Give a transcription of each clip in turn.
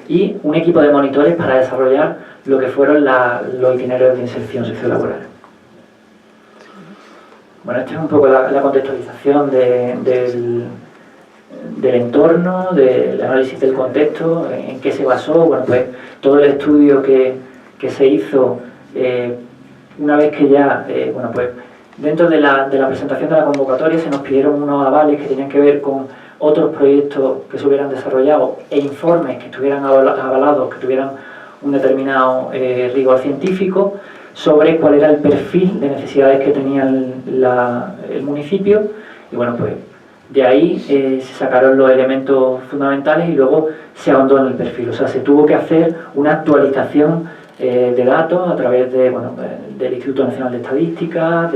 y un equipo de monitores para desarrollar lo que fueron los itinerarios de inserción sociolaboral. Bueno, esta es un poco la contextualización del entorno, del análisis del contexto, en qué se basó. Bueno, pues todo el estudio que se hizo una vez que ya, bueno, pues dentro de la presentación de la convocatoria se nos pidieron unos avales que tenían que ver con otros proyectos que se hubieran desarrollado e informes que estuvieran avalados, que tuvieran un determinado rigor científico sobre cuál era el perfil de necesidades que tenía el municipio. Y bueno, pues de ahí se sacaron los elementos fundamentales y luego se ahondó en el perfil. O sea, se tuvo que hacer una actualización de datos a través de, bueno, del Instituto Nacional de Estadística,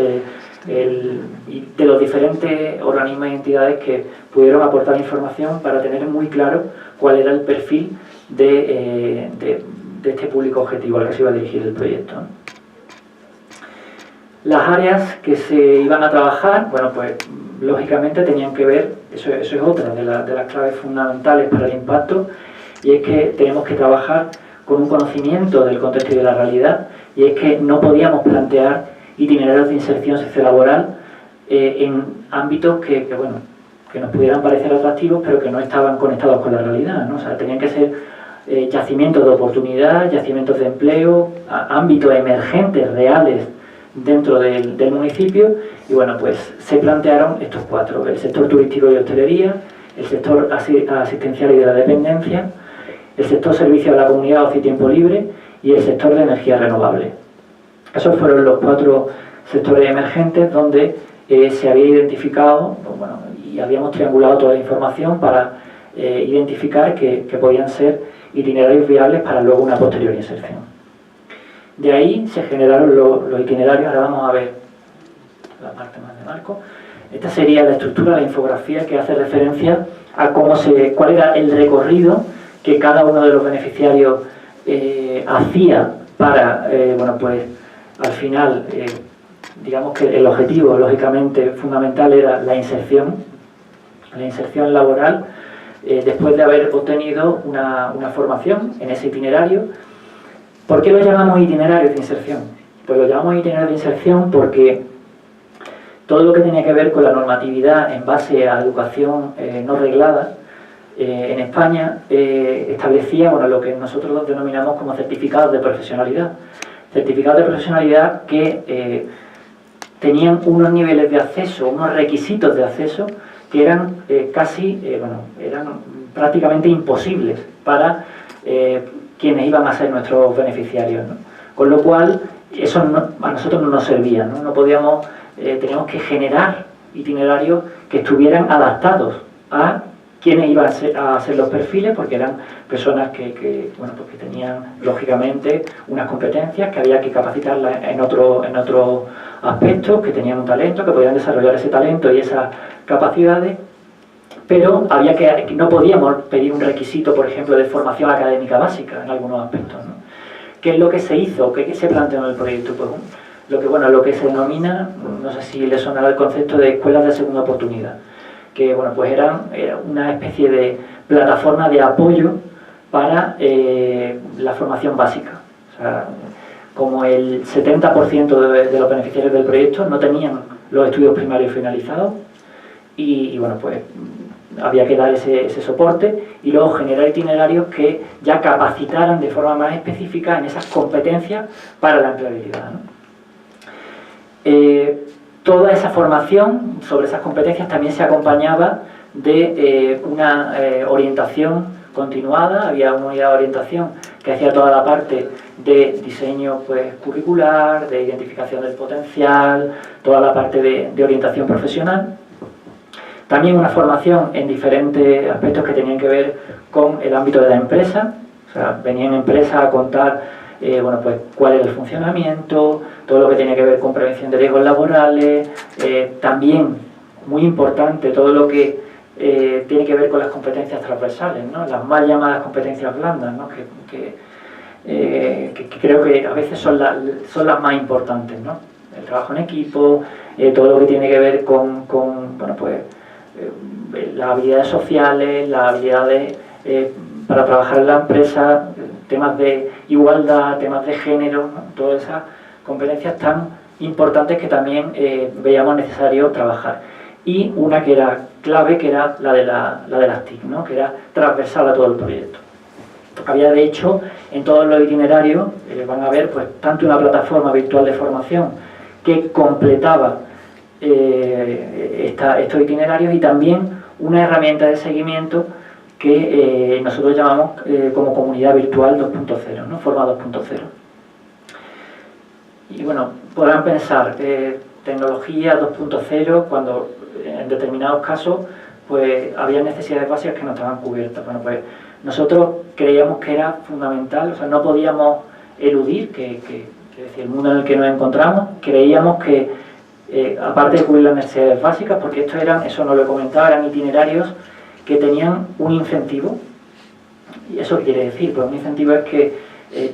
y de los diferentes organismos y entidades que pudieron aportar información para tener muy claro cuál era el perfil de este público objetivo al que se iba a dirigir el proyecto. Las áreas que se iban a trabajar, bueno, pues lógicamente tenían que ver, eso es otra de las claves fundamentales para el impacto, y es que tenemos que trabajar con un conocimiento del contexto y de la realidad, y es que no podíamos plantear itinerarios de inserción sociolaboral en ámbitos que nos pudieran parecer atractivos, pero que no estaban conectados con la realidad, ¿no? O sea, tenían que ser yacimientos de oportunidad, yacimientos de empleo, ámbitos emergentes, reales, dentro del municipio. Y bueno, pues se plantearon estos cuatro: el sector turístico y hostelería, el sector asistencial y de la dependencia, el sector servicio a la comunidad, ocio y tiempo libre, y el sector de energía renovable. Esos fueron los cuatro sectores emergentes donde se había identificado, pues bueno, y habíamos triangulado toda la información para identificar que podían ser itinerarios viables para luego una posterior inserción. De ahí se generaron los itinerarios. Ahora vamos a ver la parte más de Marco. Esta sería la estructura, la infografía que hace referencia a cuál era el recorrido que cada uno de los beneficiarios hacía para, bueno, pues al final, digamos que el objetivo, lógicamente, fundamental era la inserción laboral, después de haber obtenido una formación en ese itinerario. ¿Por qué lo llamamos itinerarios de inserción? Pues lo llamamos itinerarios de inserción porque todo lo que tenía que ver con la normatividad en base a educación no reglada en España establecía, bueno, lo que nosotros denominamos como certificados de profesionalidad. Certificados de profesionalidad que tenían unos niveles de acceso, unos requisitos de acceso que eran eran prácticamente imposibles para quienes iban a ser nuestros beneficiarios, ¿no? Con lo cual, eso a nosotros no nos servía, ¿no? No podíamos, teníamos que generar itinerarios que estuvieran adaptados a quienes iban a ser los perfiles, porque eran personas que tenían lógicamente unas competencias, que había que capacitarlas en otros aspectos, que tenían un talento, que podían desarrollar ese talento y esas capacidades, pero no podíamos pedir un requisito, por ejemplo, de formación académica básica en algunos aspectos, ¿no? ¿Qué es lo que se hizo? ¿Qué se planteó en el proyecto? Pues lo que se denomina, no sé si le sonará el concepto de escuelas de segunda oportunidad, que bueno, pues era una especie de plataforma de apoyo para la formación básica. O sea, como el 70% de los beneficiarios del proyecto no tenían los estudios primarios finalizados, y bueno, pues había que dar ese soporte y luego generar itinerarios que ya capacitaran de forma más específica en esas competencias para la empleabilidad, ¿no? Toda esa formación sobre esas competencias también se acompañaba de una orientación continuada. Había una unidad de orientación que hacía toda la parte de diseño, pues, curricular, de identificación del potencial, toda la parte de orientación profesional. También una formación en diferentes aspectos que tenían que ver con el ámbito de la empresa. O sea, venían empresas a contar bueno, pues cuál era el funcionamiento, todo lo que tenía que ver con prevención de riesgos laborales, también, muy importante, todo lo que tiene que ver con las competencias transversales, ¿no? Las mal llamadas competencias blandas, ¿no? que creo que a veces son las más importantes, ¿no? El trabajo en equipo, todo lo que tiene que ver con bueno, pues, las habilidades sociales, las habilidades para trabajar en la empresa, temas de igualdad, temas de género, ¿no? Todas esas competencias tan importantes que también veíamos necesario trabajar. Y una que era clave, que era la de las TIC, ¿no? Que era transversal a todo el proyecto. Había, de hecho, en todos los itinerarios, van a ver, pues, tanto una plataforma virtual de formación que completaba estos itinerarios, y también una herramienta de seguimiento que nosotros llamamos como comunidad virtual 2.0, ¿no? Forma 2.0. Y bueno, podrán pensar, tecnología 2.0, cuando en determinados casos pues había necesidades básicas que no estaban cubiertas. Bueno, pues nosotros creíamos que era fundamental, o sea, no podíamos eludir que el mundo en el que nos encontramos. Creíamos que, aparte de cubrir las necesidades básicas, porque estos eran, eso no lo he comentado, eran itinerarios que tenían un incentivo. ¿Y eso qué quiere decir? Pues un incentivo es que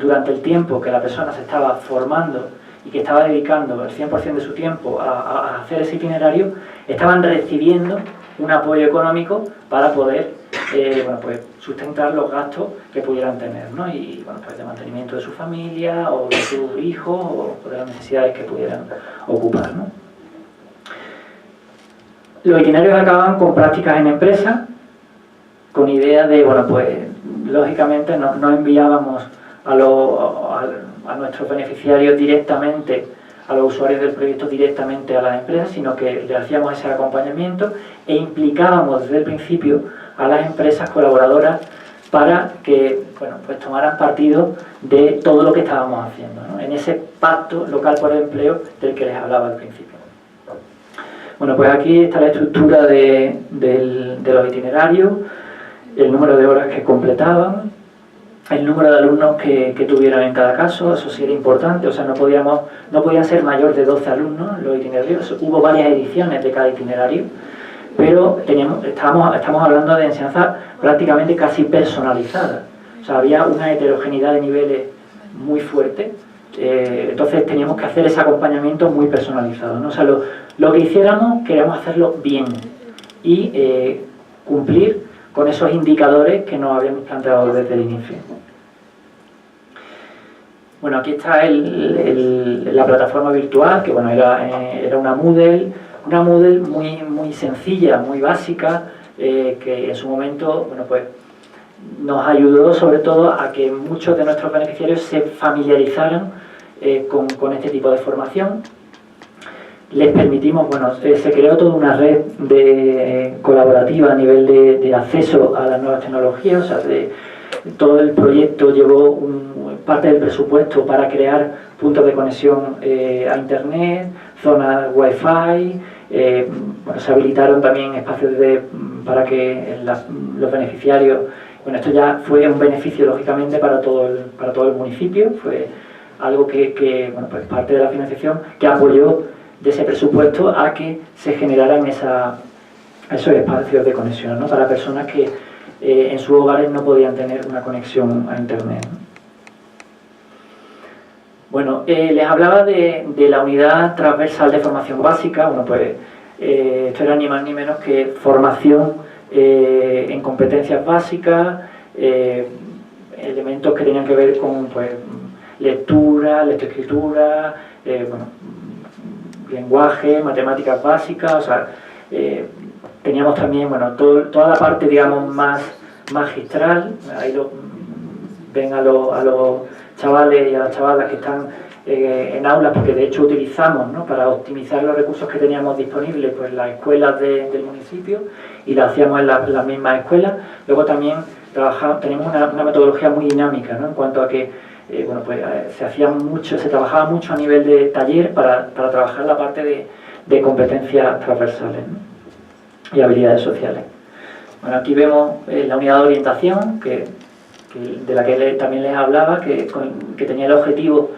durante el tiempo que la persona se estaba formando y que estaba dedicando el 100% de su tiempo a hacer ese itinerario, estaban recibiendo un apoyo económico para poder bueno, pues sustentar los gastos que pudieran tener, ¿no? Y bueno, pues de mantenimiento de su familia o de sus hijos o de las necesidades que pudieran ocupar, ¿no? Los itinerarios acababan con prácticas en empresas, con idea de, bueno, pues lógicamente no enviábamos a nuestros beneficiarios directamente, a los usuarios del proyecto directamente a las empresas, sino que le hacíamos ese acompañamiento e implicábamos desde el principio a las empresas colaboradoras para que, bueno, pues tomaran partido de todo lo que estábamos haciendo, ¿no? En ese pacto local por el empleo del que les hablaba al principio. Bueno, pues aquí está la estructura de los itinerarios, el número de horas que completaban, el número de alumnos que tuvieran en cada caso. Eso sí era importante, o sea, no podían ser mayor de 12 alumnos los itinerarios. Hubo varias ediciones de cada itinerario, pero estamos hablando de enseñanza prácticamente casi personalizada. O sea, había una heterogeneidad de niveles muy fuerte, entonces teníamos que hacer ese acompañamiento muy personalizado, ¿no? O sea, lo que hiciéramos, queríamos hacerlo bien y cumplir con esos indicadores que nos habíamos planteado desde el inicio. Bueno, aquí está la plataforma virtual, que bueno, era una Moodle muy sencilla, muy básica, que en su momento, bueno, pues nos ayudó sobre todo a que muchos de nuestros beneficiarios se familiarizaran con este tipo de formación. Les permitimos, bueno, se creó toda una red colaborativa a nivel de acceso a las nuevas tecnologías. O sea, todo el proyecto llevó parte del presupuesto para crear puntos de conexión a internet, zonas wifi, bueno, se habilitaron también espacios para que los beneficiarios, bueno, esto ya fue un beneficio lógicamente para todo el municipio, fue algo que bueno, pues parte de la financiación que apoyó de ese presupuesto a que se generaran esos espacios de conexión, ¿no? Para personas que en sus hogares no podían tener una conexión a internet, ¿no? Bueno, les hablaba de la unidad transversal de formación básica. Bueno, pues esto era ni más ni menos que formación en competencias básicas, elementos que tenían que ver con, pues, lectura, lectoescritura, bueno, lenguaje, matemáticas básicas. O sea, teníamos también, bueno, toda la parte, digamos, más magistral. Ahí ven a los chavales y a las chavalas que están en aulas, porque de hecho utilizamos, ¿no?, para optimizar los recursos que teníamos disponibles, pues las escuelas del municipio, y lo hacíamos en las mismas escuelas. Luego también tenemos una metodología muy dinámica, ¿no?, en cuanto a que bueno, pues se trabajaba mucho a nivel de taller para trabajar la parte de competencias transversales, ¿no?, y habilidades sociales. Bueno, aquí vemos la unidad de orientación, de la que también les hablaba, que tenía el objetivo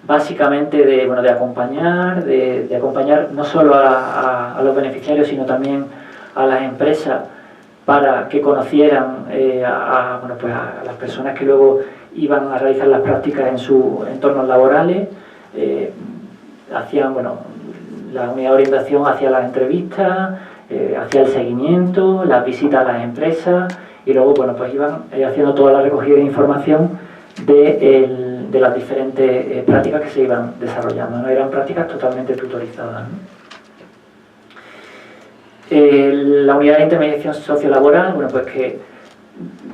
básicamente de acompañar, de acompañar no solo a los beneficiarios, sino también a las empresas, para que conocieran bueno, pues a las personas que luego iban a realizar las prácticas en sus entornos laborales. Hacían, bueno, la unidad de orientación hacia las entrevistas, hacia el seguimiento, las visitas a las empresas, y luego, bueno, pues iban haciendo toda la recogida de información de las diferentes prácticas que se iban desarrollando, ¿no? Eran prácticas totalmente tutorizadas, ¿no? La unidad de intermediación sociolaboral, bueno, pues que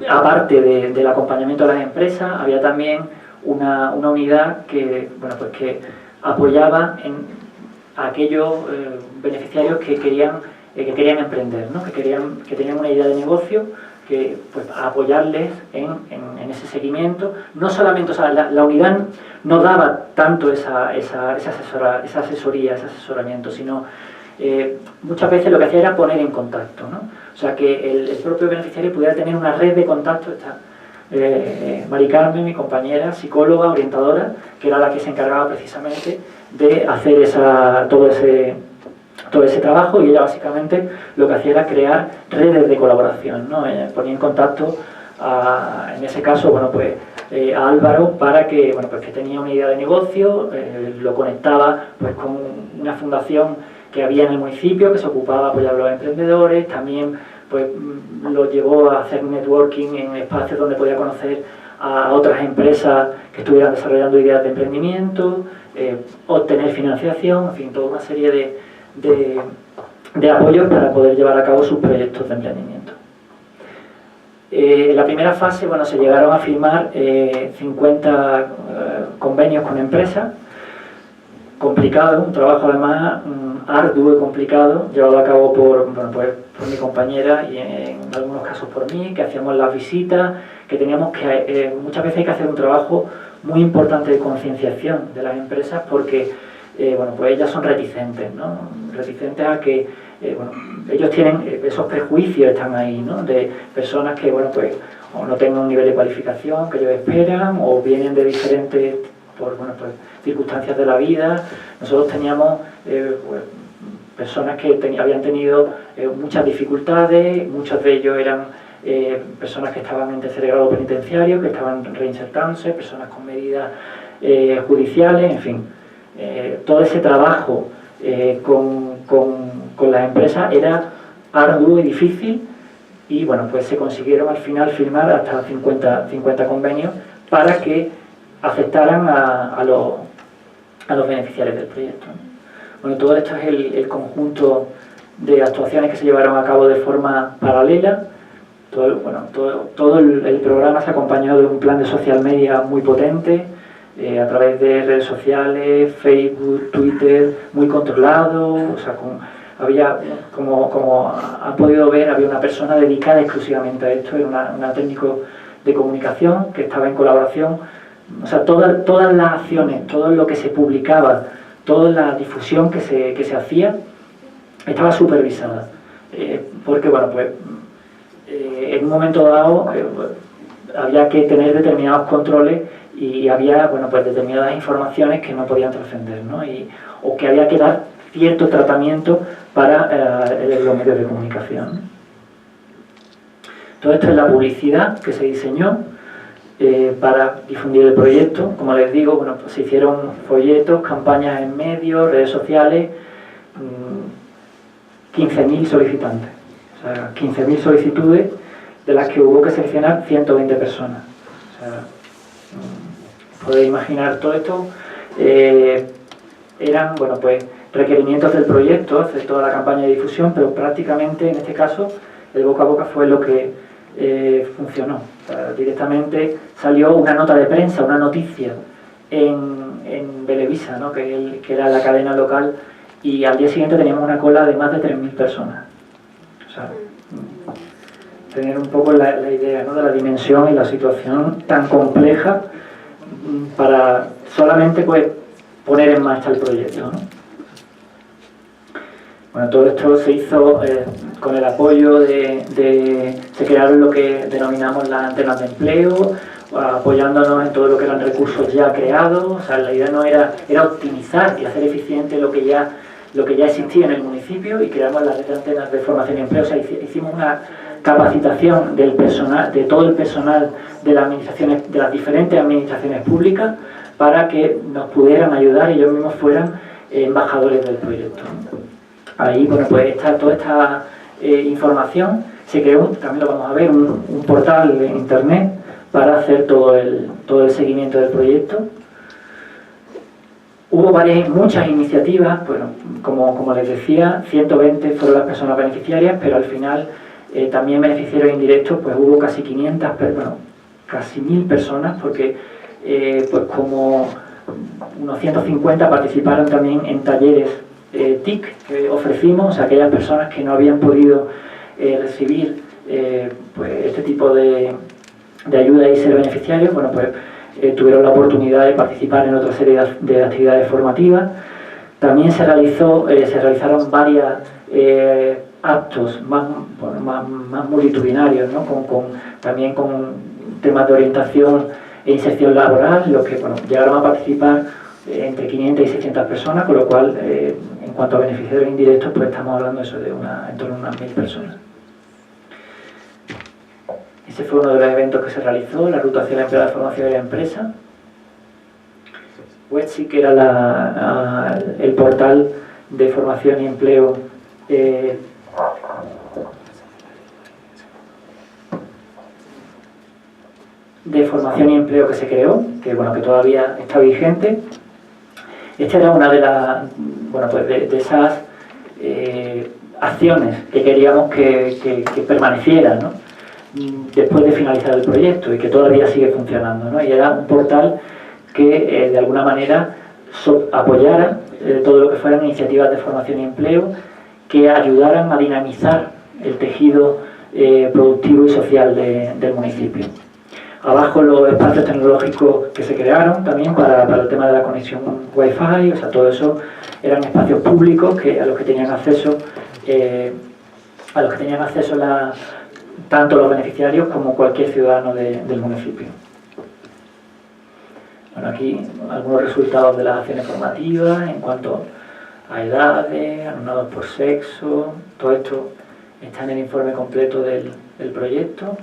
aparte del acompañamiento de las empresas, había también una unidad que, bueno, pues que apoyaba a aquellos beneficiarios que querían emprender, ¿no? que tenían una idea de negocio, que pues apoyarles en ese seguimiento. No solamente, o sea, la unidad no daba tanto esa asesoría, ese asesoramiento, sino muchas veces lo que hacía era poner en contacto, ¿no? O sea, que el propio beneficiario pudiera tener una red de contacto. Mari Carmen, mi compañera, psicóloga, orientadora, que era la que se encargaba precisamente de hacer todo ese trabajo, y ella básicamente lo que hacía era crear redes de colaboración, ¿no? Ponía en contacto en ese caso, bueno, pues a Álvaro, para que, bueno, pues que tenía una idea de negocio, lo conectaba pues con una fundación que había en el municipio que se ocupaba de apoyar a los emprendedores. También pues lo llevó a hacer networking en espacios donde podía conocer a otras empresas que estuvieran desarrollando ideas de emprendimiento, obtener financiación, en fin, toda una serie de apoyos para poder llevar a cabo sus proyectos de emprendimiento. En la primera fase, bueno, se llegaron a firmar 50 convenios con empresas. Complicado, un trabajo además arduo y complicado, llevado a cabo por mi compañera y en algunos casos por mí, que hacíamos las visitas, que teníamos que, muchas veces hay que hacer un trabajo muy importante de concienciación de las empresas, porque bueno, pues ellas son reticentes, ¿no? Reticentes a que, bueno, ellos tienen esos prejuicios, están ahí, ¿no? De personas que, bueno, pues o no tengan un nivel de cualificación que ellos esperan, o vienen de diferentes, por, bueno, pues, circunstancias de la vida. Nosotros teníamos pues, personas que habían tenido muchas dificultades, muchos de ellos eran personas que estaban en tercer grado penitenciario, que estaban reinsertándose, personas con medidas judiciales, en fin. Todo ese trabajo con las empresas era arduo y difícil, y bueno, pues se consiguieron al final firmar hasta 50 convenios para que aceptaran a los beneficiarios del proyecto. Bueno, todo esto es el conjunto de actuaciones que se llevaron a cabo de forma paralela. Todo el programa se acompañó de un plan de social media muy potente, a través de redes sociales, Facebook, Twitter, muy controlado. O sea, había, como han podido ver, había una persona dedicada exclusivamente a esto, era una técnico de comunicación que estaba en colaboración. O sea, todas las acciones, todo lo que se publicaba, toda la difusión que se hacía, estaba supervisada. Porque, bueno, pues en un momento dado había que tener determinados controles, y había, bueno, pues determinadas informaciones que no podían trascender, ¿no? O que había que dar cierto tratamiento para los medios de comunicación. Todo esto es la publicidad que se diseñó para difundir el proyecto. Como les digo, bueno, pues se hicieron folletos, campañas en medios, redes sociales, 15.000 solicitantes. O sea, 15.000 solicitudes, de las que hubo que seleccionar 120 personas. O sea, podéis imaginar todo esto. Eran, bueno, pues requerimientos del proyecto, hacer toda la campaña de difusión, pero prácticamente en este caso el boca a boca fue lo que funcionó. O sea, directamente salió una nota de prensa, una noticia en Belevisa, ¿no? que era la cadena local, y al día siguiente teníamos una cola de más de 3.000 personas. O sea, tener un poco la idea, ¿no? De la dimensión y la situación tan compleja para solamente, pues, poner en marcha el proyecto, ¿no? Bueno, todo esto se hizo con el apoyo se crearon lo que denominamos las antenas de empleo, apoyándonos en todo lo que eran recursos ya creados. O sea, la idea no era optimizar y hacer eficiente lo que ya existía en el municipio, y creamos las antenas de formación y empleo. O sea, hicimos una capacitación del personal, de todo el personal de las administraciones, de las diferentes administraciones públicas, para que nos pudieran ayudar y ellos mismos fueran embajadores del proyecto. Ahí, bueno, pues toda esta información Se creó, también lo vamos a ver, un portal de internet para hacer todo el seguimiento del proyecto. Hubo muchas iniciativas, bueno, como les decía, 120 fueron las personas beneficiarias, pero al final también beneficiarios indirectos, pues hubo casi 500, bueno, casi 1000 personas, porque pues como unos 150 participaron también en talleres TIC que ofrecimos a aquellas personas que no habían podido recibir pues este tipo de ayuda y ser beneficiarios. Bueno, pues tuvieron la oportunidad de participar en otra serie de actividades formativas. También se realizaron varios actos más multitudinarios, ¿no? También con temas de orientación e inserción laboral, los que llegaron a participar entre 500 y 600 personas, con lo cual, en cuanto a beneficiarios indirectos, pues estamos hablando eso de en torno a unas 1000 personas. Ese fue uno de los eventos que se realizó, la ruta hacia la empleada de formación de la empresa. Wetsi, que era el portal de formación y empleo que se creó, que todavía está vigente. Esta era una de esas acciones que queríamos que permanecieran, ¿no? Después de finalizar el proyecto y que todavía sigue funcionando, ¿no? Y era un portal que de alguna manera apoyara todo lo que fueran iniciativas de formación y empleo que ayudaran a dinamizar el tejido productivo y social del municipio. Abajo los espacios tecnológicos que se crearon también para el tema de la conexión Wi-Fi, o sea, todo eso eran espacios públicos a los que tenían acceso tanto los beneficiarios como cualquier ciudadano del municipio. Bueno, aquí algunos resultados de las acciones formativas en cuanto a edades, alumnados por sexo, todo esto está en el informe completo del proyecto.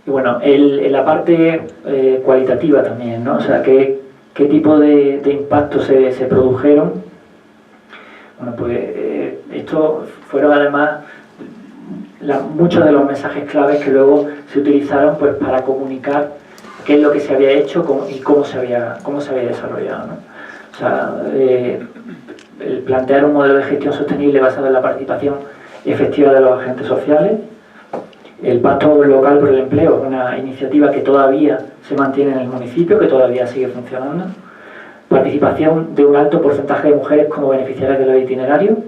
Y bueno, en la parte cualitativa también, ¿no? O sea, qué tipo de impactos se produjeron. Bueno, pues estos fueron además muchos de los mensajes claves que luego se utilizaron pues para comunicar qué es lo que se había hecho y cómo se había desarrollado, ¿no? O sea, el plantear un modelo de gestión sostenible basado en la participación efectiva de los agentes sociales, el Pacto Local por el Empleo, una iniciativa que todavía se mantiene en el municipio, que todavía sigue funcionando, participación de un alto porcentaje de mujeres como beneficiarias de los itinerarios.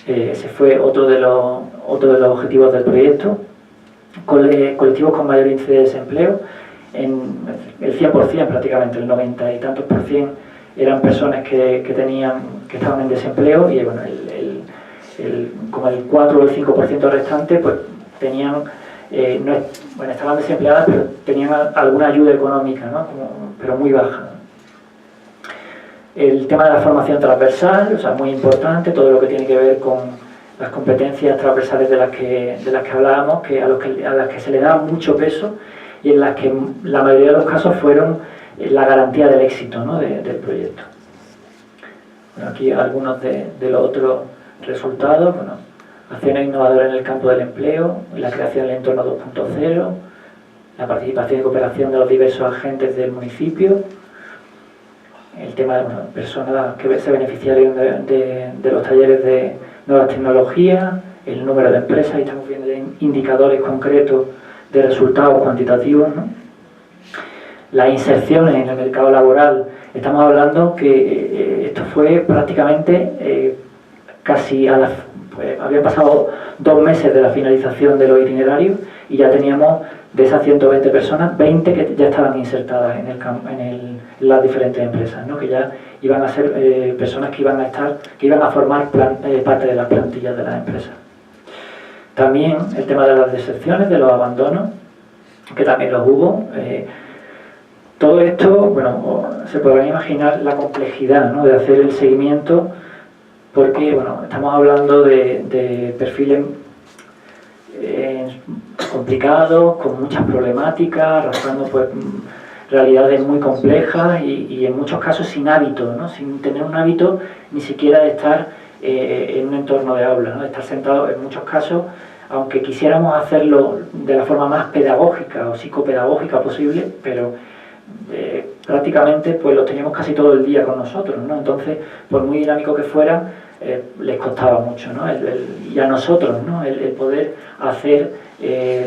Ese fue otro de los objetivos del proyecto. Colectivos con mayor índice de desempleo, en el 100% prácticamente, el 90 y tantos por cien eran personas que estaban en desempleo, y bueno, como el 4 o el 5% restante pues tenían, estaban desempleadas, pero tenían alguna ayuda económica, ¿no? Pero muy baja. El tema de la formación transversal, o sea, muy importante, todo lo que tiene que ver con las competencias transversales de las que hablábamos, a las que se le daba mucho peso y en las que la mayoría de los casos fueron la garantía del éxito, ¿no? del proyecto. Bueno, aquí algunos de los otros resultados. Bueno, acciones innovadoras en el campo del empleo, la creación del entorno 2.0, la participación y cooperación de los diversos agentes del municipio, el tema de personas que se beneficiaron de los talleres de nuevas tecnologías, el número de empresas, y estamos viendo indicadores concretos de resultados cuantitativos, ¿no? Las inserciones en el mercado laboral, estamos hablando que esto fue prácticamente casi habían pasado 2 meses de la finalización de los itinerarios y ya teníamos de esas 120 personas, 20 que ya estaban insertadas en las diferentes empresas, ¿no? Que ya iban a ser personas que iban a formar parte de las plantillas de las empresas. También el tema de las deserciones, de los abandonos, que también los hubo. Todo esto, bueno, se podrán imaginar la complejidad, ¿no? De hacer el seguimiento, porque bueno, estamos hablando de perfiles complicados, con muchas problemáticas, arrastrando pues realidades muy complejas y en muchos casos sin hábito, ¿no? Sin tener un hábito ni siquiera de estar en un entorno de aula, ¿no? Estar sentados en muchos casos, aunque quisiéramos hacerlo de la forma más pedagógica o psicopedagógica posible, pero prácticamente pues los teníamos casi todo el día con nosotros, ¿no? Entonces, por muy dinámico que fueran, les costaba mucho, ¿no? Y a nosotros, ¿no? El poder hacer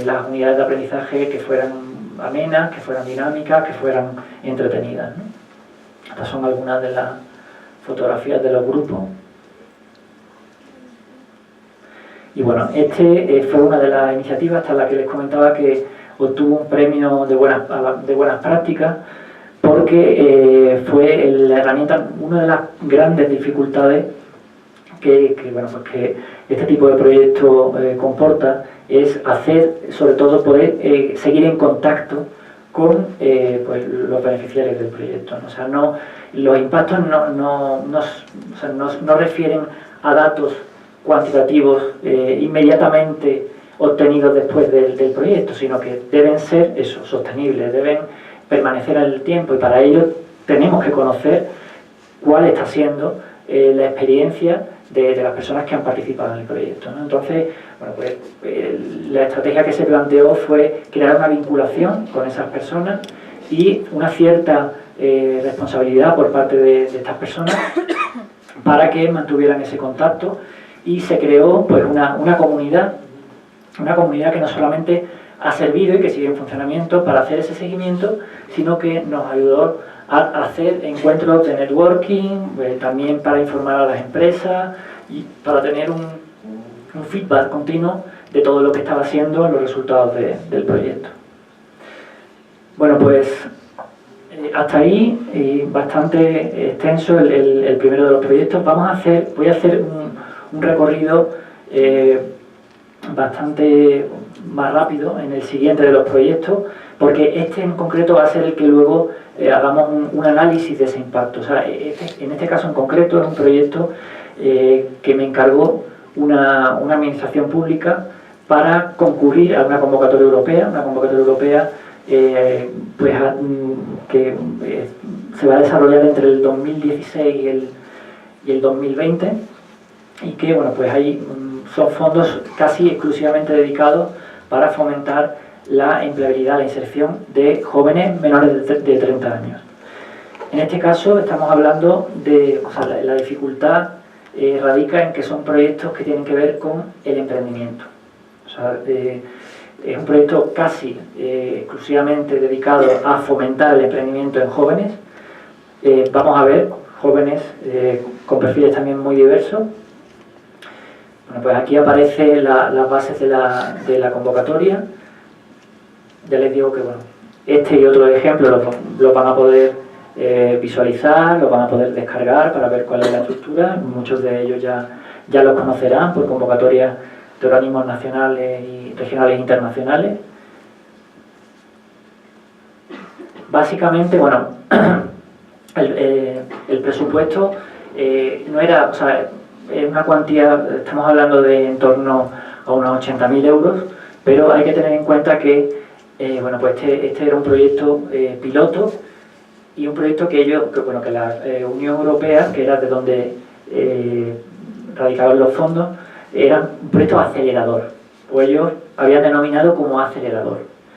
las unidades de aprendizaje que fueran amenas, que fueran dinámicas, que fueran entretenidas, ¿no? Estas son algunas de las fotografías de los grupos. Y bueno, fue una de las iniciativas, hasta la que les comentaba que obtuvo un premio de buenas prácticas, porque fue la herramienta, una de las grandes dificultades que este tipo de proyecto comporta, es hacer, sobre todo, poder seguir en contacto con pues, los beneficiarios del proyecto, ¿no? O sea, los impactos no refieren a datos cuantitativos inmediatamente obtenidos después del proyecto, sino que deben ser sostenibles, deben permanecer en el tiempo, y para ello tenemos que conocer cuál está siendo la experiencia de las personas que han participado en el proyecto, ¿no? Entonces, bueno, pues la estrategia que se planteó fue crear una vinculación con esas personas y una cierta responsabilidad por parte de estas personas para que mantuvieran ese contacto, y se creó pues una comunidad que no solamente ha servido y que sigue en funcionamiento para hacer ese seguimiento, sino que nos ayudó a hacer encuentros de networking, también para informar a las empresas y para tener un feedback continuo de todo lo que estaba haciendo, los resultados del proyecto. Bueno, pues hasta ahí bastante extenso el primero de los proyectos. Voy a hacer un recorrido bastante más rápido en el siguiente de los proyectos, porque este en concreto va a ser el que luego hagamos un análisis de ese impacto. O sea, en este caso en concreto es un proyecto que me encargó una administración pública para concurrir a una convocatoria europea pues, que se va a desarrollar entre el 2016 y el 2020, y que, bueno, pues ahí son fondos casi exclusivamente dedicados para fomentar la empleabilidad, la inserción de jóvenes menores de 30 años. En este caso estamos hablando la dificultad radica en que son proyectos que tienen que ver con el emprendimiento. O sea, es un proyecto casi exclusivamente dedicado a fomentar el emprendimiento en jóvenes. Vamos a ver jóvenes con perfiles también muy diversos. Bueno, pues aquí aparecen las bases de la convocatoria. Ya les digo que, bueno, este y otros ejemplos los van a poder visualizar, los van a poder descargar para ver cuál es la estructura. Muchos de ellos ya los conocerán por convocatorias de organismos nacionales y regionales e internacionales. Básicamente, bueno, el presupuesto no era, o sea, es una cuantía, estamos hablando de en torno a unos 80.000 euros, pero hay que tener en cuenta que bueno, pues este era un proyecto piloto, y un proyecto que la Unión Europea, que era de donde radicaban los fondos, era un proyecto acelerador, o ellos habían denominado como acelerador.